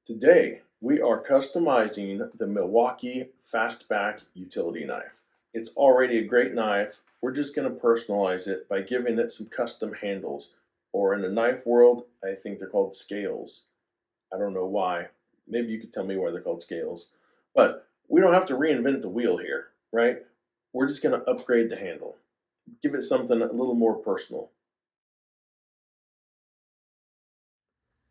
Today, we are customizing the Milwaukee Fastback utility knife. It's already a great knife. We're just going to personalize it by giving it some custom handles, or in the knife world, I think they're called scales. I don't know why. Maybe you could tell me why they're called scales. But we don't have to reinvent the wheel here, right? We're just going to upgrade the handle, give it something a little more personal.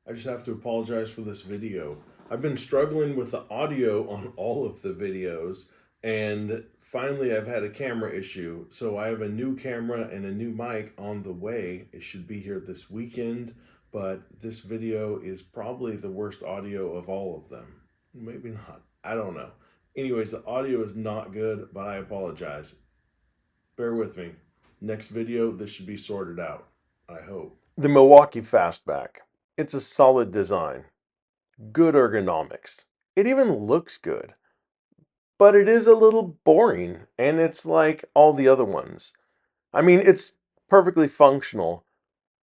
I just have to apologize for this video. I've been struggling with the audio on all of the videos, and finally I've had a camera issue. So I have a new camera and a new mic on the way. It should be here this weekend, but this video is probably the worst audio of all of them. Maybe not. I don't know. Anyways, the audio is not good, but I apologize. Bear with me. Next video, this should be sorted out, I hope. The Milwaukee Fastback. It's a solid design, good ergonomics. It even looks good, but it is a little boring, and it's like all the other ones. I mean, it's perfectly functional.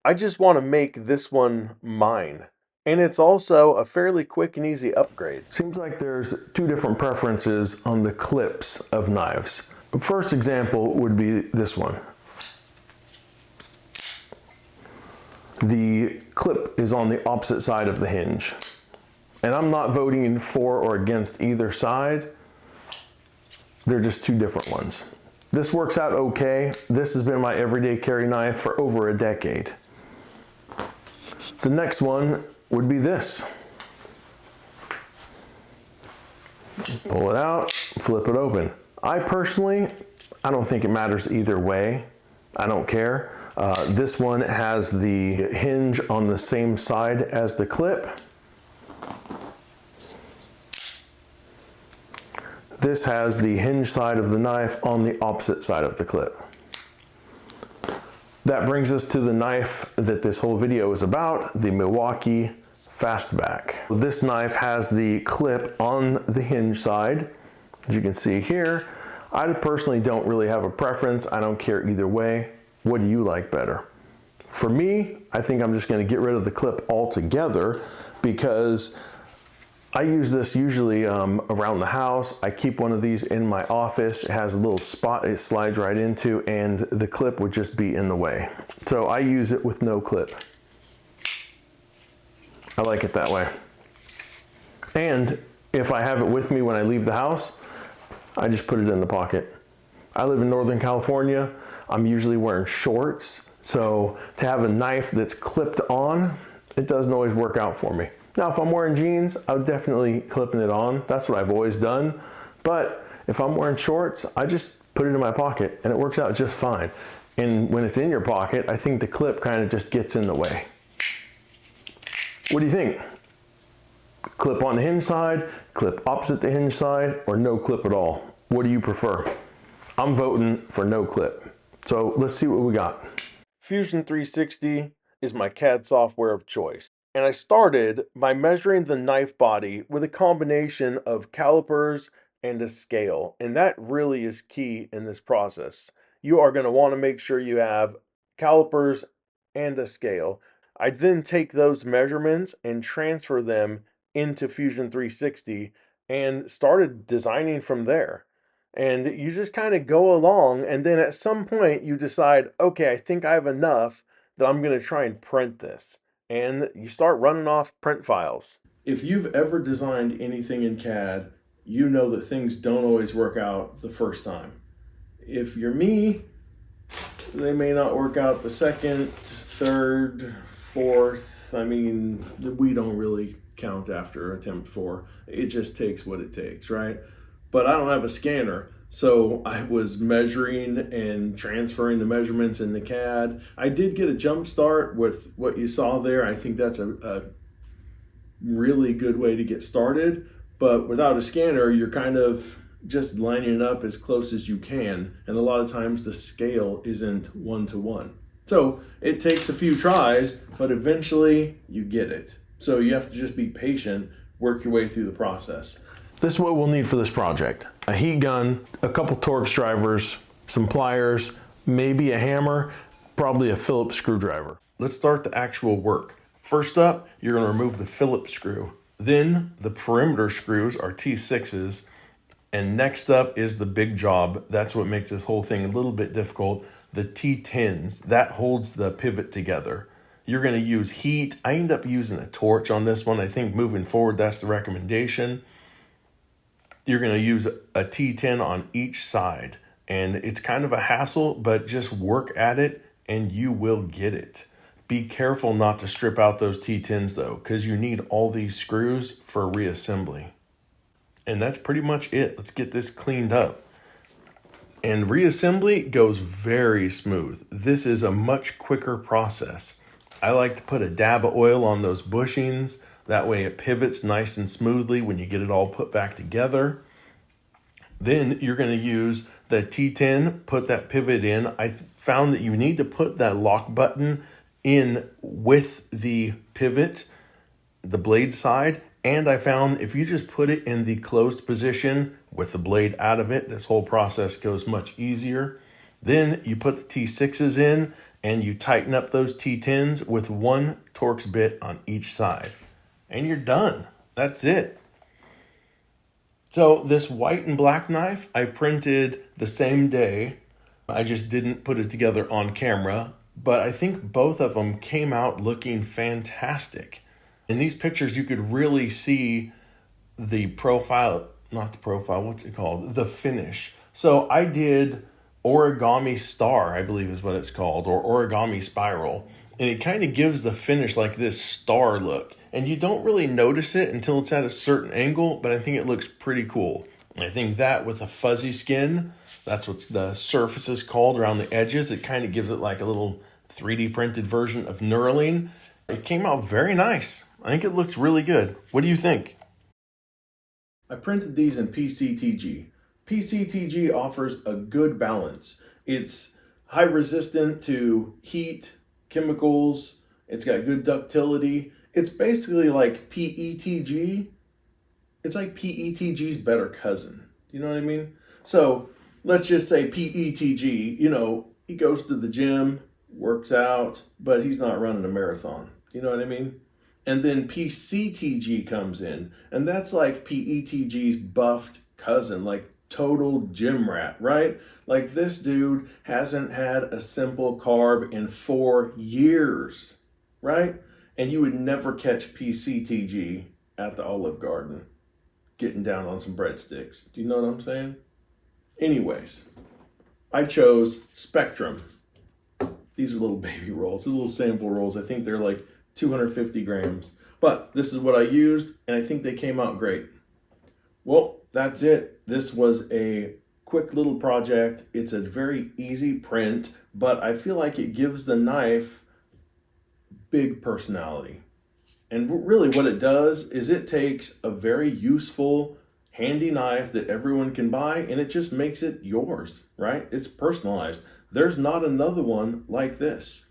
I just want to make this one mine. And it's also a fairly quick and easy upgrade. Seems like there's two different preferences on the clips of knives. The first example would be this one. The clip is on the opposite side of the hinge. And I'm not voting for or against either side. They're just two different ones. This works out okay. This has been my everyday carry knife for over a decade. The next one would be this. Pull it out, flip it open. I don't think it matters either way. I don't care. This one has the hinge on the same side as the clip. This has the hinge side of the knife on the opposite side of the clip. That brings us to the knife that this whole video is about, the Milwaukee Fastback. This knife has the clip on the hinge side. As you can see here, I personally don't really have a preference. I don't care either way. What do you like better? For me, I think I'm just going to get rid of the clip altogether because I use this usually around the house. I keep one of these in my office. It has a little spot it slides right into, and the clip would just be in the way. So I use it with no clip. I like it that way. And if I have it with me when I leave the house, I just put it in the pocket. I live in Northern California. I'm usually wearing shorts. So to have a knife that's clipped on, it doesn't always work out for me. Now, if I'm wearing jeans, I would definitely clipping it on. That's what I've always done. But if I'm wearing shorts, I just put it in my pocket and it works out just fine. And when it's in your pocket, I think the clip kind of just gets in the way. What do you think? Clip on the hinge side, clip opposite the hinge side, or no clip at all? What do you prefer? I'm voting for no clip. So let's see what we got. Fusion 360 is my CAD software of choice. And I started by measuring the knife body with a combination of calipers and a scale. And that really is key in this process. You are going to want to make sure you have calipers and a scale. I then take those measurements and transfer them into Fusion 360 and started designing from there. And you just kind of go along, and then at some point you decide, okay, I think I have enough that I'm going to try and print this. And you start running off print files. If you've ever designed anything in CAD, you know that things don't always work out the first time. If you're me, they may not work out the second, third, fourth. I mean, we don't really count after attempt 4. It just takes what it takes, right? But I don't have a scanner, so I was measuring and transferring the measurements in the CAD. I did get a jump start with what you saw there. I think that's a really good way to get started. But without a scanner, you're kind of just lining it up as close as you can. And a lot of times the scale isn't 1-to-1. So it takes a few tries, but eventually you get it. So you have to just be patient, work your way through the process. This is what we'll need for this project. A heat gun, a couple Torx drivers, some pliers, maybe a hammer, probably a Phillips screwdriver. Let's start the actual work. First up, you're going to remove the Phillips screw. Then the perimeter screws are T6s. And next up is the big job. That's what makes this whole thing a little bit difficult. The T10s, that holds the pivot together. You're going to use heat. I end up using a torch on this one. I think moving forward, that's the recommendation. You're going to use a T10 on each side. And it's kind of a hassle, but just work at it and you will get it. Be careful not to strip out those T10s though, because you need all these screws for reassembly. And that's pretty much it. Let's get this cleaned up. And reassembly goes very smooth. This is a much quicker process. I like to put a dab of oil on those bushings. That way it pivots nice and smoothly when you get it all put back together. Then you're going to use the T10, put that pivot in. I found that you need to put that lock button in with the pivot, the blade side. And I found if you just put it in the closed position with the blade out of it, this whole process goes much easier. Then you put the T6s in and you tighten up those T10s with one Torx bit on each side. And you're done. That's it. So this white and black knife, I printed the same day. I just didn't put it together on camera, but I think both of them came out looking fantastic. In these pictures, you could really see the profile, not the profile, what's it called? The finish. So I did origami star, I believe is what it's called, or origami spiral. And it kind of gives the finish like this star look. And you don't really notice it until it's at a certain angle, but I think it looks pretty cool. And I think that with a fuzzy skin, that's what the surface is called around the edges. It kind of gives it like a little 3D printed version of knurling. It came out very nice. I think it looks really good. What do you think? I printed these in PCTG. PCTG offers a good balance. It's high resistant to heat, chemicals. It's got good ductility. It's basically like PETG. It's like PETG's better cousin. You know what I mean? So let's just say PETG, he goes to the gym, works out, but he's not running a marathon. You know what I mean? And then PCTG comes in, and that's like PETG's buffed cousin, like total gym rat, right? Like this dude hasn't had a simple carb in 4 years, right? And you would never catch PCTG at the Olive Garden getting down on some breadsticks. Do you know what I'm saying? Anyways, I chose Spectrum. These are little baby rolls, little sample rolls. I think they're like 250 grams. But this is what I used, and I think they came out great. Well, that's it. This was a quick little project. It's a very easy print, but I feel like it gives the knife big personality. And really what it does is it takes a very useful, handy knife that everyone can buy, and it just makes it yours, right? It's personalized. There's not another one like this.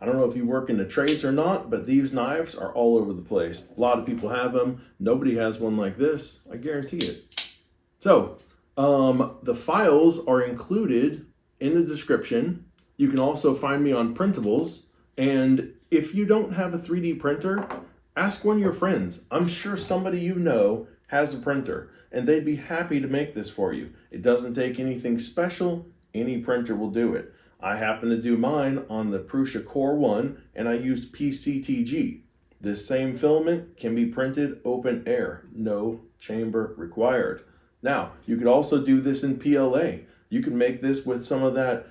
I don't know if you work in the trades or not, but these knives are all over the place. A lot of people have them. Nobody has one like this. I guarantee it. So the files are included in the description. You can also find me on Printables. And if you don't have a 3D printer, ask one of your friends. I'm sure somebody you know has a printer, and they'd be happy to make this for you. It doesn't take anything special. Any printer will do it. I happen to do mine on the Prusa Core 1, and I used PCTG. This same filament can be printed open air, no chamber required. Now, you could also do this in PLA. You can make this with some of that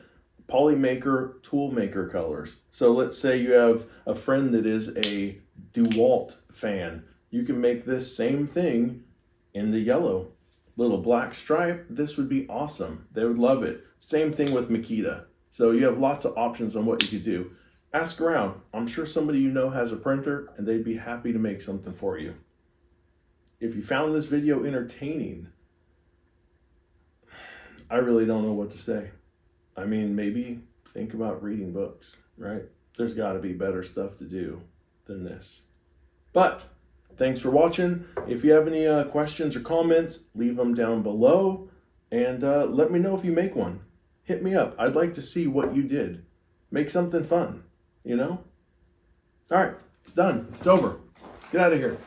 Polymaker Toolmaker colors. So let's say you have a friend that is a DeWalt fan. You can make this same thing in the yellow. Little black stripe, this would be awesome. They would love it. Same thing with Makita. So you have lots of options on what you could do. Ask around. I'm sure somebody you know has a printer and they'd be happy to make something for you. If you found this video entertaining, I really don't know what to say. I mean, maybe think about reading books, right? There's got to be better stuff to do than this. But thanks for watching. If you have any questions or comments, leave them down below and let me know if you make one. Hit me up. I'd like to see what you did. Make something fun, All right, it's done. It's over. Get out of here.